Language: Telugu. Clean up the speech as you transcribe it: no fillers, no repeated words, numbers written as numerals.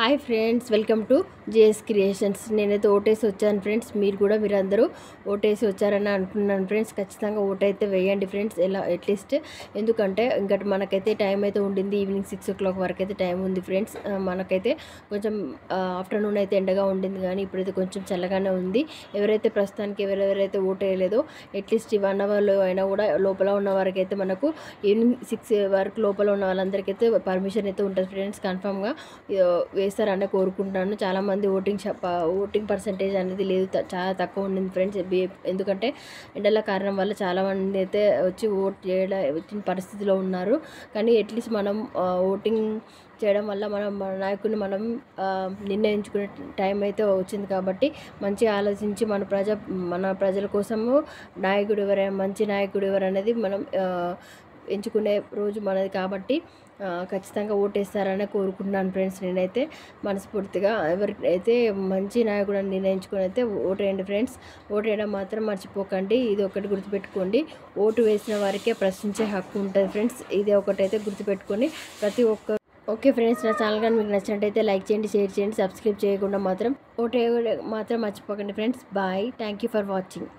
Hi friends, welcome to JS creations. నేనైతే ఓటేసి వచ్చాను ఫ్రెండ్స్. మీరందరూ ఓటేసి వచ్చారని అనుకున్నాను ఫ్రెండ్స్. ఖచ్చితంగా ఓటైతే వేయండి ఫ్రెండ్స్, ఎలా అట్లీస్ట్. ఎందుకంటే ఇంకా మనకైతే టైం అయితే ఉండింది, ఈవినింగ్ 6 o'clock వరకు అయితే టైం ఉంది ఫ్రెండ్స్. మనకైతే కొంచెం ఆఫ్టర్నూన్ అయితే ఎండగా ఉండింది, కానీ ఇప్పుడైతే కొంచెం చల్లగానే ఉంది. ప్రస్తుతానికి ఎవరెవరైతే ఓటు వేయలేదో అట్లీస్ట్ ఈ 1 hourలో అయినా కూడా లోపల ఉన్న వారికి అయితే మనకు ఈవినింగ్ 6 వరకు లోపల ఉన్న వాళ్ళందరికీ అయితే పర్మిషన్ అయితే ఉంటుంది ఫ్రెండ్స్. కన్ఫామ్గా వేస్తారని కోరుకుంటున్నాను. చాలామంది ఓటింగ్ పర్సంటేజ్ అనేది లేదు, చాలా తక్కువ ఉండింది ఫ్రెండ్స్. ఎందుకంటే ఎండల కారణం వల్ల చాలామంది అయితే వచ్చి ఓట్ చేయడం పరిస్థితిలో ఉన్నారు. కానీ అట్లీస్ట్ మనం ఓటింగ్ చేయడం వల్ల మన నాయకుడిని మనం నిర్ణయించుకునే టైం అయితే వచ్చింది. కాబట్టి మంచిగా ఆలోచించి మన ప్రజల కోసము మంచి నాయకుడు ఎవరనేది మనం ఎంచుకునే రోజు మనది. కాబట్టి ఖచ్చితంగా ఓటేస్తారని కోరుకుంటున్నాను ఫ్రెండ్స్. నేనైతే మనస్ఫూర్తిగా ఎవరికైతే మంచి నాయకుడు అని నిర్ణయించుకొని అయితే ఓటేయండి ఫ్రెండ్స్. ఓటేయడం మాత్రం మర్చిపోకండి. ఇది ఒకటి గుర్తుపెట్టుకోండి, ఓటు వేసిన వారికే ప్రశ్నించే హక్కు ఉంటుంది ఫ్రెండ్స్. ఇది ఒకటైతే గుర్తుపెట్టుకొని ప్రతి ఒక్క ఓకే ఫ్రెండ్స్, నా ఛానల్ కానీ మీకు నచ్చినట్టయితే లైక్ చేయండి, షేర్ చేయండి, సబ్స్క్రైబ్ చేయకుండా మాత్రం ఓటు మాత్రం మర్చిపోకండి friends. Bye, thank you for watching.